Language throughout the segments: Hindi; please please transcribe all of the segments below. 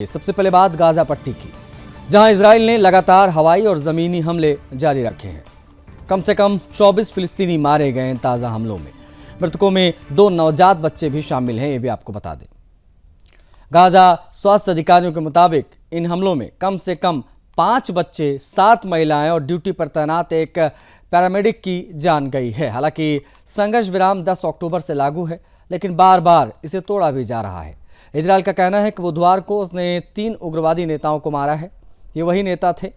सबसे पहले बात गाजा पट्टी की, जहां इजराइल ने लगातार हवाई और जमीनी हमले जारी रखे हैं। कम से कम 24 फिलिस्तीनी मारे गए ताज़ा हमलों में। मृतकों में 2 नवजात बच्चे भी शामिल हैं, ये भी आपको बता दें। गाजा स्वास्थ्य अधिकारियों के मुताबिक इन हमलों में कम से कम 5 बच्चे, 7 महिलाएं और ड्यूटी पर तैनात एक पैरामेडिक की जान गई है। हालांकि संघर्ष विराम 10 अक्टूबर से लागू है, लेकिन बार बार इसे तोड़ा भी जा रहा है। इजराइल का कहना है कि बुधवार को उसने 3 उग्रवादी नेताओं को मारा है। ये वही नेता थे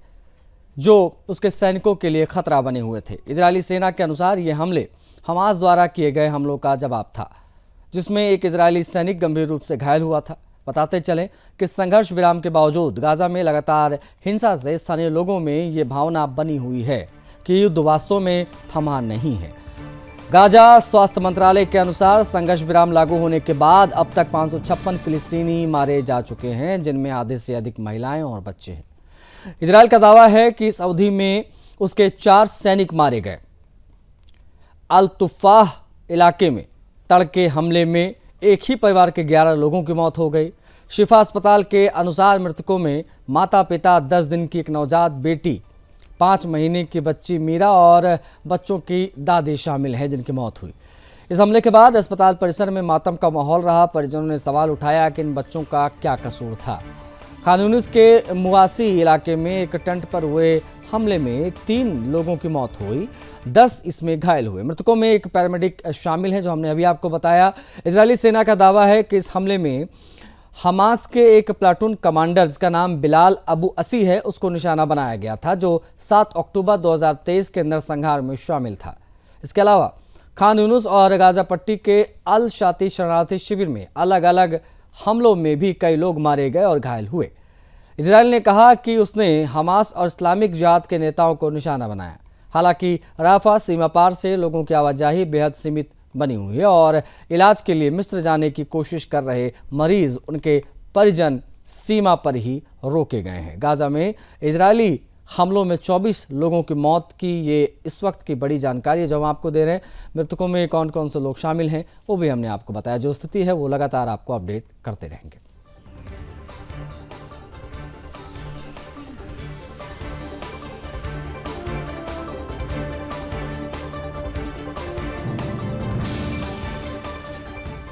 जो उसके सैनिकों के लिए खतरा बने हुए थे। इजरायली सेना के अनुसार ये हमले हमास द्वारा किए गए हमलों का जवाब था, जिसमें एक इजरायली सैनिक गंभीर रूप से घायल हुआ था। बताते चलें कि संघर्ष विराम के बावजूद गाजा में लगातार हिंसा से स्थानीय लोगों में ये भावना बनी हुई है कि युद्ध वास्तव में थमा नहीं है। गाजा स्वास्थ्य मंत्रालय के अनुसार संघर्ष विराम लागू होने के बाद अब तक 556 फिलिस्तीनी मारे जा चुके हैं, जिनमें आधे से अधिक महिलाएं और बच्चे हैं। इजराइल का दावा है कि इस अवधि में उसके 4 सैनिक मारे गए। अल तुफाह इलाके में तड़के हमले में एक ही परिवार के 11 लोगों की मौत हो गई। शिफा अस्पताल के अनुसार मृतकों में माता पिता, 10 दिन की एक नवजात बेटी, 5 महीने की बच्ची मीरा और बच्चों की दादी शामिल है, जिनकी मौत हुई। इस हमले के बाद अस्पताल परिसर में मातम का माहौल रहा। परिजनों ने सवाल उठाया कि इन बच्चों का क्या कसूर था। खान यूनिस के मुआसी इलाके में एक टेंट पर हुए हमले में 3 लोगों की मौत हुई, 10 इसमें घायल हुए। मृतकों में एक पैरामेडिक शामिल है, जो हमने अभी आपको बताया। इजरायली सेना का दावा है कि इस हमले में हमास के एक प्लाटून कमांडर, जिसका नाम बिलाल अबू असी है, उसको निशाना बनाया गया था, जो 7 अक्टूबर 2023 के नरसंहार में शामिल था। इसके अलावा खान यूनिस और गाजा पट्टी के अल शाती शरणार्थी शिविर में अलग अलग हमलों में भी कई लोग मारे गए और घायल हुए। इजराइल ने कहा कि उसने हमास और इस्लामिक जिहाद के नेताओं को निशाना बनाया। हालांकि राफा सीमा पार से लोगों की आवाजाही बेहद सीमित बनी हुई है और इलाज के लिए मिस्र जाने की कोशिश कर रहे मरीज, उनके परिजन सीमा पर ही रोके गए हैं। गाजा में इजरायली हमलों में 24 लोगों की मौत की ये इस वक्त की बड़ी जानकारी है जो हम आपको दे रहे हैं। मृतकों में कौन कौन से लोग शामिल हैं वो भी हमने आपको बताया। जो स्थिति है वो लगातार आपको अपडेट करते रहेंगे।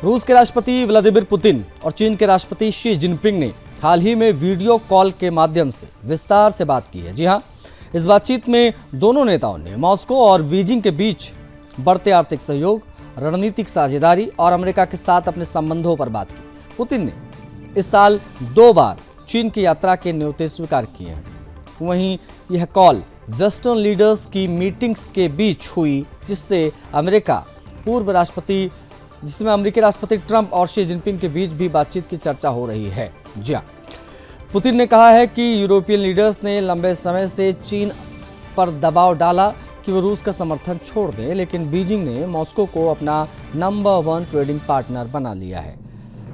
रूस के राष्ट्रपति व्लादिमीर पुतिन और चीन के राष्ट्रपति शी जिनपिंग ने हाल ही में वीडियो कॉल के माध्यम से विस्तार से बात की है। जी हां, इस बातचीत में दोनों नेताओं ने मॉस्को और बीजिंग के बीच बढ़ते आर्थिक सहयोग, रणनीतिक साझेदारी और अमेरिका के साथ अपने संबंधों पर बात की। पुतिन ने इस साल 2 बार चीन की यात्रा के न्योते स्वीकार किए हैं। वहीं यह कॉल वेस्टर्न लीडर्स की मीटिंग्स के बीच हुई, जिसमें अमेरिकी राष्ट्रपति ट्रंप और शी जिनपिंग के बीच भी बातचीत की चर्चा हो रही है। जी हां, पुतिन ने कहा है कि यूरोपियन लीडर्स ने लंबे समय से चीन पर दबाव डाला कि वो रूस का समर्थन छोड़ दें, लेकिन बीजिंग ने मॉस्को को अपना नंबर 1 ट्रेडिंग पार्टनर बना लिया है।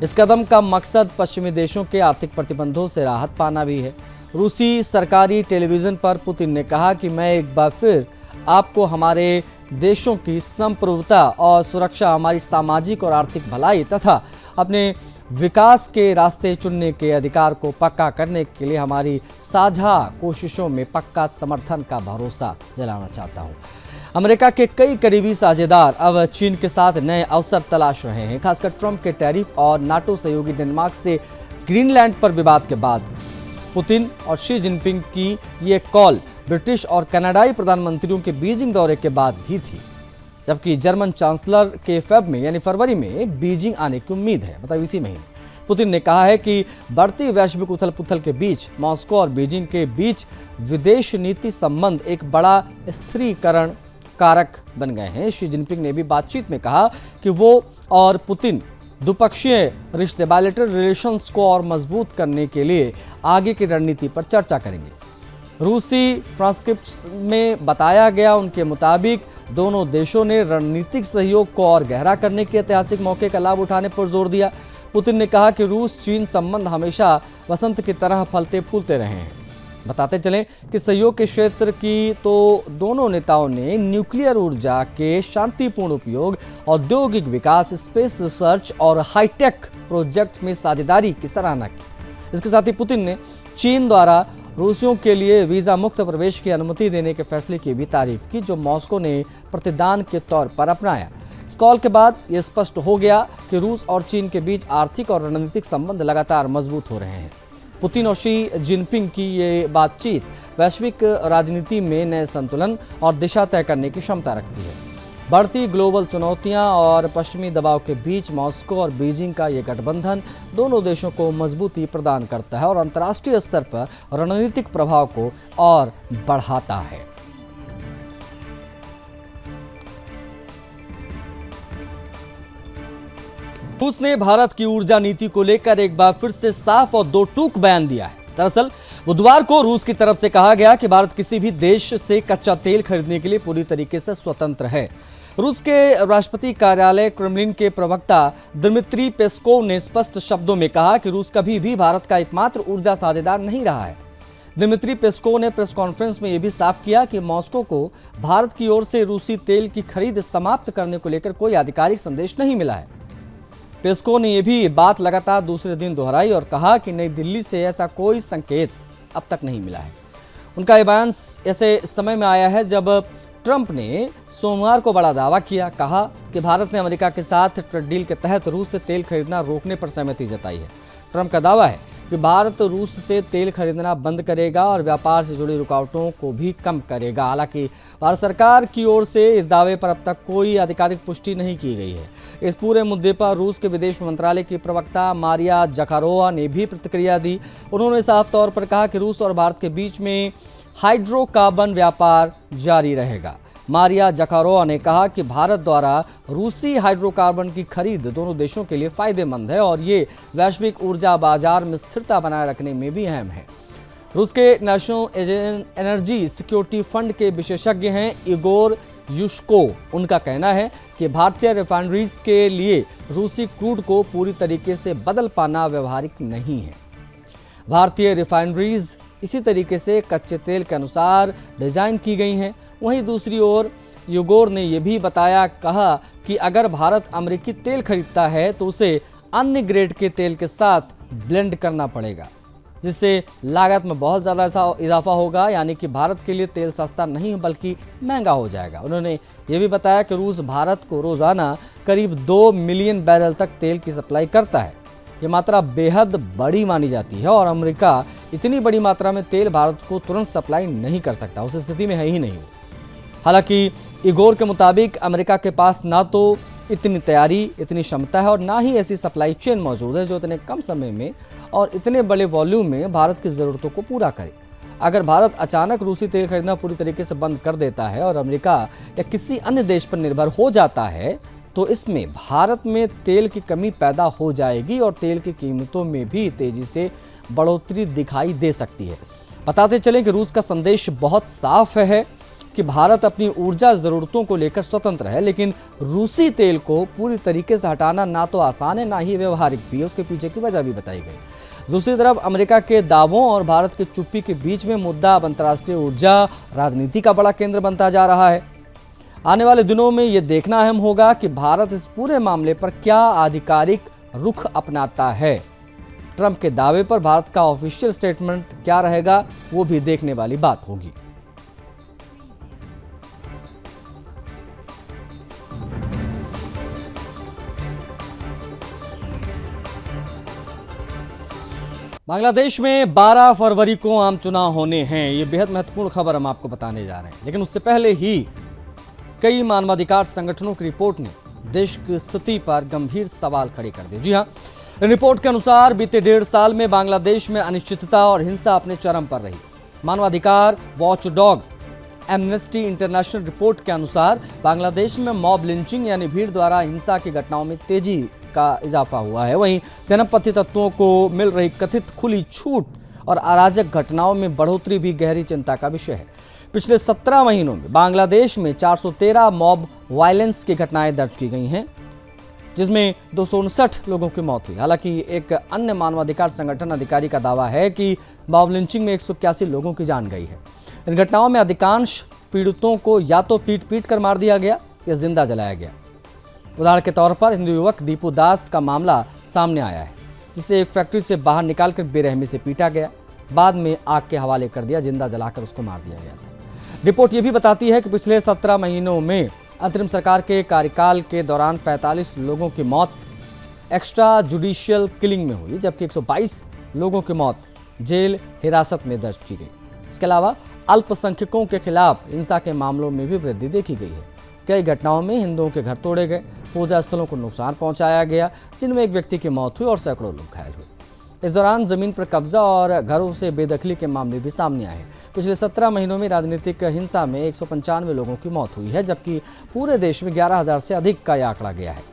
इस कदम का मकसद पश्चिमी देशों के आर्थिक प्रतिबंधों से राहत पाना भी है। रूसी सरकारी टेलीविजन पर पुतिन ने कहा कि मैं एक बार फिर आपको हमारे देशों की संप्रभुता और सुरक्षा, हमारी सामाजिक और आर्थिक भलाई तथा अपने विकास के रास्ते चुनने के अधिकार को पक्का करने के लिए हमारी साझा कोशिशों में पक्का समर्थन का भरोसा दिलाना चाहता हूं। अमेरिका के कई करीबी साझेदार अब चीन के साथ नए अवसर तलाश रहे हैं, खासकर ट्रंप के टैरिफ और नाटो सहयोगी डेनमार्क से ग्रीनलैंड पर विवाद के बाद। पुतिन और शी जिनपिंग की ये कॉल ब्रिटिश और कनाडाई प्रधानमंत्रियों के बीजिंग दौरे के बाद भी थी, जबकि जर्मन चांसलर के फरवरी में बीजिंग आने की उम्मीद है, मतलब इसी महीने। पुतिन ने कहा है कि बढ़ती वैश्विक उथल पुथल के बीच मॉस्को और बीजिंग के बीच विदेश नीति संबंध एक बड़ा स्थिरीकरण कारक बन गए हैं। शी जिनपिंग ने भी बातचीत में कहा कि वो और पुतिन द्विपक्षीय रिश्ते, बायलैटरल रिलेशंस को और मजबूत करने के लिए आगे की रणनीति पर चर्चा करेंगे। रूसी ट्रांसक्रिप्ट में बताया गया, उनके मुताबिक दोनों देशों ने रणनीतिक सहयोग को और गहरा करने के ऐतिहासिक मौके का लाभ उठाने पर जोर दिया। पुतिन ने कहा कि रूस चीन संबंध हमेशा वसंत की तरह फलते फूलते रहे हैं। बताते चलें कि सहयोग के क्षेत्र की तो दोनों नेताओं ने न्यूक्लियर ऊर्जा के शांतिपूर्ण उपयोग, औद्योगिक विकास, स्पेस रिसर्च और हाईटेक प्रोजेक्ट में साझेदारी की सराहना की। इसके साथ ही पुतिन ने चीन द्वारा रूसियों के लिए वीज़ा मुक्त प्रवेश की अनुमति देने के फैसले की भी तारीफ की, जो मॉस्को ने प्रतिदान के तौर पर अपनाया। इस कॉल के बाद यह स्पष्ट हो गया कि रूस और चीन के बीच आर्थिक और रणनीतिक संबंध लगातार मजबूत हो रहे हैं। पुतिन और शी जिनपिंग की ये बातचीत वैश्विक राजनीति में नए संतुलन और दिशा तय करने की क्षमता रखती है। बढ़ती ग्लोबल चुनौतियां और पश्चिमी दबाव के बीच मॉस्को और बीजिंग का ये गठबंधन दोनों देशों को मजबूती प्रदान करता है और अंतर्राष्ट्रीय स्तर पर रणनीतिक प्रभाव को और बढ़ाता है। रूस ने भारत की ऊर्जा नीति को लेकर एक बार फिर से साफ और दो टूक बयान दिया है। दरअसल बुधवार को रूस की तरफ से कहा गया कि भारत किसी भी देश से कच्चा तेल खरीदने के लिए पूरी तरीके से स्वतंत्र है। रूस के राष्ट्रपति कार्यालय क्रेमलिन के प्रवक्ता दिमित्री पेस्कोव ने स्पष्ट शब्दों में कहा कि रूस कभी भी भारत का एकमात्र ऊर्जा साझेदार नहीं रहा है। दिमित्री पेस्कोव ने प्रेस कॉन्फ्रेंस में यह भी साफ किया कि मॉस्को को भारत की ओर से रूसी तेल की खरीद समाप्त करने को लेकर कोई आधिकारिक संदेश नहीं मिला है। पेस्कोव ने यह भी बात लगातार दूसरे दिन दोहराई और कहा कि नई दिल्ली से ऐसा कोई संकेत अब तक नहीं मिला है। उनका यह बयान ऐसे समय में आया है जब ट्रंप ने सोमवार को बड़ा दावा किया, कहा कि भारत ने अमेरिका के साथ ट्रेड डील के तहत रूस से तेल खरीदना रोकने पर सहमति जताई है। ट्रंप का दावा है कि भारत रूस से तेल खरीदना बंद करेगा और व्यापार से जुड़ी रुकावटों को भी कम करेगा। हालांकि भारत सरकार की ओर से इस दावे पर अब तक कोई आधिकारिक पुष्टि नहीं की गई है। इस पूरे मुद्दे पर रूस के विदेश मंत्रालय की प्रवक्ता मारिया जखारोवा ने भी प्रतिक्रिया दी। उन्होंने साफ तौर पर कहा कि रूस और भारत के बीच में हाइड्रोकार्बन व्यापार जारी रहेगा। मारिया जखारोवा ने कहा कि भारत द्वारा रूसी हाइड्रोकार्बन की खरीद दोनों देशों के लिए फायदेमंद है और ये वैश्विक ऊर्जा बाजार में स्थिरता बनाए रखने में भी अहम है। रूस के नेशनल एनर्जी सिक्योरिटी फंड के विशेषज्ञ हैं इगोर युश्को। उनका कहना है कि भारतीय रिफाइनरीज के लिए रूसी क्रूड को पूरी तरीके से बदल पाना व्यवहारिक नहीं है। भारतीय रिफाइनरीज इसी तरीके से कच्चे तेल के अनुसार डिजाइन की गई हैं। वहीं दूसरी ओर युगोर ने यह भी कहा कि अगर भारत अमेरिकी तेल खरीदता है तो उसे अन्य ग्रेड के तेल के साथ ब्लेंड करना पड़ेगा, जिससे लागत में बहुत ज़्यादा इजाफा होगा, यानी कि भारत के लिए तेल सस्ता नहीं बल्कि महंगा हो जाएगा। उन्होंने ये भी बताया कि रूस भारत को रोज़ाना करीब 2 मिलियन बैरल तक तेल की सप्लाई करता है। ये मात्रा बेहद बड़ी मानी जाती है और अमेरिका इतनी बड़ी मात्रा में तेल भारत को तुरंत सप्लाई नहीं कर सकता, उस स्थिति में है ही नहीं। हालांकि इगोर के मुताबिक अमेरिका के पास ना तो इतनी तैयारी, इतनी क्षमता है और ना ही ऐसी सप्लाई चेन मौजूद है जो इतने कम समय में और इतने बड़े वॉल्यूम में भारत की ज़रूरतों को पूरा करे। अगर भारत अचानक रूसी तेल खरीदना पूरी तरीके से बंद कर देता है और अमेरिका या किसी अन्य देश पर निर्भर हो जाता है तो इसमें भारत में तेल की कमी पैदा हो जाएगी और तेल की कीमतों में भी तेजी से बढ़ोतरी दिखाई दे सकती है। बताते चलें कि रूस का संदेश बहुत साफ है कि भारत अपनी ऊर्जा ज़रूरतों को लेकर स्वतंत्र है, लेकिन रूसी तेल को पूरी तरीके से हटाना ना तो आसान है ना ही व्यवहारिक भी है। उसके पीछे की वजह भी बताई गई। दूसरी तरफ अमेरिका के दावों और भारत के चुप्पी के बीच में मुद्दा अब अंतर्राष्ट्रीय ऊर्जा राजनीति का बड़ा केंद्र बनता जा रहा है। आने वाले दिनों में ये देखना अहम होगा कि भारत इस पूरे मामले पर क्या आधिकारिक रुख अपनाता है। ट्रंप के दावे पर भारत का ऑफिशियल स्टेटमेंट क्या रहेगा, वो भी देखने वाली बात होगी। बांग्लादेश में 12 फरवरी को आम चुनाव होने हैं। ये बेहद महत्वपूर्ण खबर हम आपको बताने जा रहे हैं, लेकिन उससे पहले ही कई मानवाधिकार संगठनों की रिपोर्ट ने देश की स्थिति पर गंभीर सवाल खड़े कर दिए। जी हां, रिपोर्ट के अनुसार बीते 1.5 साल में बांग्लादेश में अनिश्चितता और हिंसा अपने चरम पर रही। मानवाधिकार वॉचडॉग एमनेस्टी इंटरनेशनल रिपोर्ट के अनुसार बांग्लादेश में मॉब लिंचिंग यानी भीड़ द्वारा हिंसा की घटनाओं में तेजी का इजाफा हुआ है। वहीं जनपथी तत्वों को मिल रही कथित खुली छूट और अराजक घटनाओं में बढ़ोतरी भी गहरी चिंता का विषय है। पिछले 17 महीनों में बांग्लादेश में 413 मॉब वायलेंस की घटनाएं दर्ज की गई हैं, जिसमें 259 लोगों की मौत हुई। हालांकि एक अन्य मानवाधिकार संगठन अधिकारी का दावा है कि मॉब लिंचिंग में 181 लोगों की जान गई है। इन घटनाओं में अधिकांश पीड़ितों को या तो पीट कर मार दिया गया या जिंदा जलाया गया। उदाहरण के तौर पर हिंदू युवक दीपू दास का मामला सामने आया है। जिसे एक फैक्ट्री से बाहर निकालकर बेरहमी से पीटा गया, बाद में आग के हवाले कर दिया, जिंदा जलाकर उसको मार दिया गया था। रिपोर्ट ये भी बताती है कि पिछले 17 महीनों में अंतरिम सरकार के कार्यकाल के दौरान 45 लोगों की मौत एक्स्ट्रा जुडिशियल किलिंग में हुई, जबकि 122 लोगों की मौत जेल हिरासत में दर्ज की गई। इसके अलावा अल्पसंख्यकों के खिलाफ हिंसा के मामलों में भी वृद्धि देखी गई है। कई घटनाओं में हिंदुओं के घर तोड़े गए, पूजा स्थलों को नुकसान पहुंचाया गया, जिनमें एक व्यक्ति की मौत हुई और सैकड़ों लोग घायल हुए। इस दौरान जमीन पर कब्जा और घरों से बेदखली के मामले भी सामने आए हैं। पिछले 17 महीनों में राजनीतिक हिंसा में 195 लोगों की मौत हुई है, जबकि पूरे देश में 11,000 से अधिक का यह आंकड़ा गया है।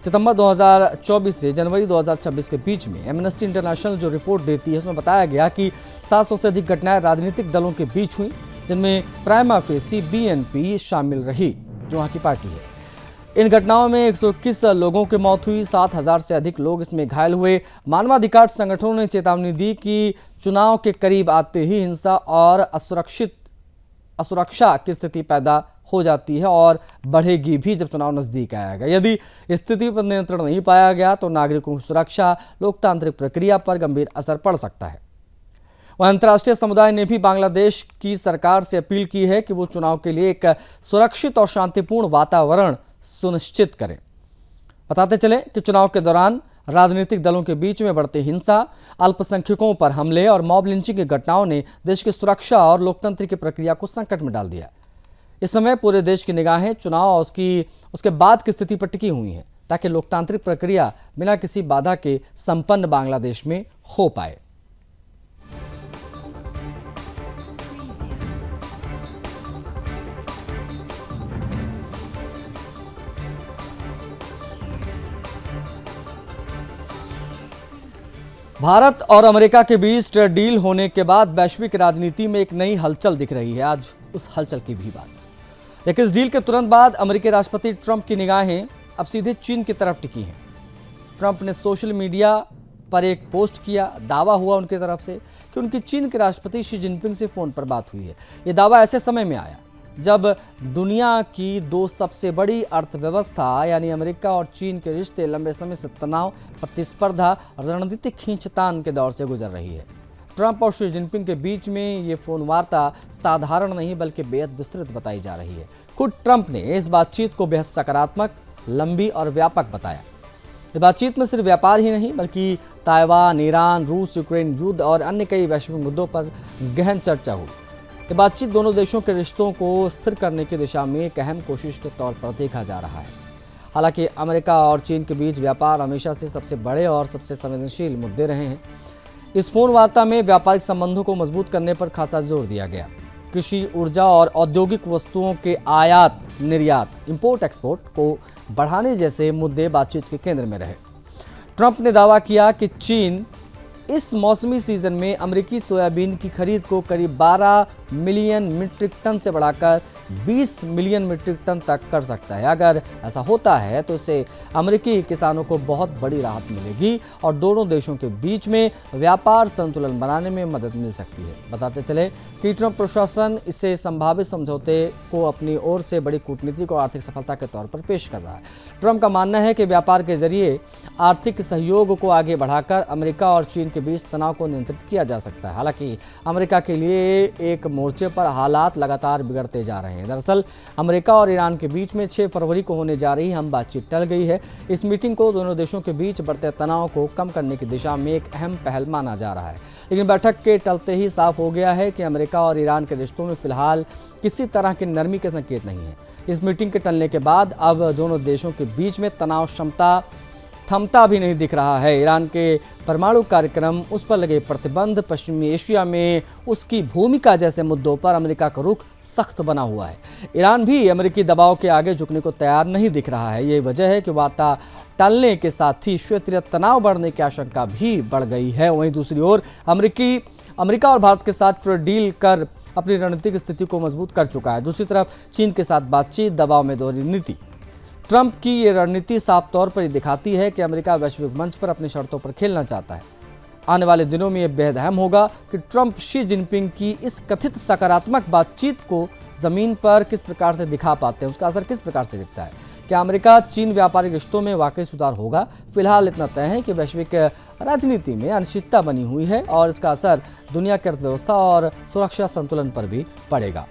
सितंबर 2024 से जनवरी 2026 के बीच में एमनेस्टी इंटरनेशनल जो रिपोर्ट देती है, उसमें बताया गया कि 700 से अधिक घटनाएं राजनीतिक दलों के बीच हुई, जिनमें प्राइमा फेसी बीएनपी शामिल रही, जो वहाँ की पार्टी है। इन घटनाओं में 121 लोगों की मौत हुई, 7,000 से अधिक लोग इसमें घायल हुए। मानवाधिकार संगठनों ने चेतावनी दी कि चुनाव के करीब आते ही हिंसा और असुरक्षा की स्थिति पैदा हो जाती है और बढ़ेगी भी जब चुनाव नजदीक आएगा। यदि स्थिति पर नियंत्रण नहीं पाया गया तो नागरिकों की सुरक्षा, लोकतांत्रिक प्रक्रिया पर गंभीर असर पड़ सकता है। वह अंतर्राष्ट्रीय समुदाय ने भी बांग्लादेश की सरकार से अपील की है कि वो चुनाव के लिए एक सुरक्षित और शांतिपूर्ण वातावरण सुनिश्चित करें। बताते चलें कि चुनाव के दौरान राजनीतिक दलों के बीच में बढ़ती हिंसा, अल्पसंख्यकों पर हमले और मॉब लिंचिंग की घटनाओं ने देश की सुरक्षा और लोकतंत्र की प्रक्रिया को संकट में डाल दिया। इस समय पूरे देश की निगाहें चुनाव और उसके बाद की स्थिति पर टिकी हुई हैं, ताकि लोकतांत्रिक प्रक्रिया बिना किसी बाधा के संपन्न बांग्लादेश में हो पाए। भारत और अमेरिका के बीच ट्रेड डील होने के बाद वैश्विक राजनीति में एक नई हलचल दिख रही है। आज उस हलचल की भी बात। लेकिन इस डील के तुरंत बाद अमेरिकी राष्ट्रपति ट्रंप की निगाहें अब सीधे चीन की तरफ टिकी हैं। ट्रंप ने सोशल मीडिया पर एक पोस्ट किया, दावा हुआ उनकी तरफ से कि उनकी चीन के राष्ट्रपति शी जिनपिंग से फोन पर बात हुई है। ये दावा ऐसे समय में आया जब दुनिया की दो सबसे बड़ी अर्थव्यवस्था यानी अमेरिका और चीन के रिश्ते लंबे समय से तनाव, प्रतिस्पर्धा और रणनीतिक खींचतान के दौर से गुजर रही है। ट्रंप और शी जिनपिंग के बीच में ये फोन वार्ता साधारण नहीं बल्कि बेहद विस्तृत बताई जा रही है। खुद ट्रंप ने इस बातचीत को बेहद सकारात्मक, लंबी और व्यापक बताया। इस बातचीत में सिर्फ व्यापार ही नहीं बल्कि ताइवान, ईरान, रूस, यूक्रेन युद्ध और अन्य कई वैश्विक मुद्दों पर गहन चर्चा हुई। ये बातचीत दोनों देशों के रिश्तों को स्थिर करने की दिशा में एक अहम कोशिश के तौर पर देखा जा रहा है। हालांकि अमेरिका और चीन के बीच व्यापार हमेशा से सबसे बड़े और सबसे संवेदनशील मुद्दे रहे हैं। इस फोन वार्ता में व्यापारिक संबंधों को मजबूत करने पर खासा जोर दिया गया। कृषि, ऊर्जा और औद्योगिक वस्तुओं के आयात निर्यात, इंपोर्ट एक्सपोर्ट को बढ़ाने जैसे मुद्दे बातचीत के केंद्र में रहे। ट्रंप ने दावा किया कि चीन इस मौसमी सीजन में अमेरिकी सोयाबीन की खरीद को करीब 12 मिलियन मीट्रिक टन से बढ़ाकर 20 मिलियन मीट्रिक टन तक कर सकता है। अगर ऐसा होता है तो इससे अमेरिकी किसानों को बहुत बड़ी राहत मिलेगी और दोनों देशों के बीच में व्यापार संतुलन बनाने में मदद मिल सकती है। बताते चले कि ट्रंप प्रशासन इसे संभावित समझौते को अपनी ओर से बड़ी कूटनीतिक और आर्थिक सफलता के तौर पर पेश कर रहा है। ट्रंप का मानना है कि व्यापार के जरिए आर्थिक सहयोग को आगे बढ़ाकर अमेरिका और चीन के बीच तनाव को नियंत्रित किया जा सकता है। हालांकि अमेरिका के लिए एक मोर्चे पर हालात लगातार बिगड़ते जा रहे हैं। दरअसल अमेरिका और ईरान के बीच में 6 फरवरी को होने जा रही हम बातचीत टल गई है। इस मीटिंग को दोनों देशों के बीच बढ़ते तनाव को कम करने की दिशा में एक अहम पहल माना जा रहा है। लेकिन बैठक के टलते ही साफ हो गया है कि अमेरिका और ईरान के रिश्तों में फिलहाल किसी तरह की नरमी के संकेत नहीं है। इस मीटिंग के टलने के बाद अब दोनों देशों के बीच में तनाव क्षमता थमता भी नहीं दिख रहा है। ईरान के परमाणु कार्यक्रम, उस पर लगे प्रतिबंध, पश्चिमी एशिया में उसकी भूमिका जैसे मुद्दों पर अमेरिका का रुख सख्त बना हुआ है। ईरान भी अमेरिकी दबाव के आगे झुकने को तैयार नहीं दिख रहा है। यही वजह है कि वार्ता टलने के साथ ही क्षेत्रीय तनाव बढ़ने की आशंका भी बढ़ गई है। वहीं दूसरी ओर अमेरिका और भारत के साथ ट्रेड डील कर अपनी रणनीतिक स्थिति को मजबूत कर चुका है। दूसरी तरफ चीन के साथ बातचीत, दबाव में दोहरी नीति। ट्रंप की ये रणनीति साफ तौर पर दिखाती है कि अमेरिका वैश्विक मंच पर अपनी शर्तों पर खेलना चाहता है। आने वाले दिनों में यह बेहद अहम होगा कि ट्रंप शी जिनपिंग की इस कथित सकारात्मक बातचीत को जमीन पर किस प्रकार से दिखा पाते हैं, उसका असर किस प्रकार से दिखता है। क्या अमेरिका चीन व्यापारिक रिश्तों में वाकई सुधार होगा? फिलहाल इतना तय है कि वैश्विक राजनीति में अनिश्चितता बनी हुई है और इसका असर दुनिया की अर्थव्यवस्था और सुरक्षा संतुलन पर भी पड़ेगा।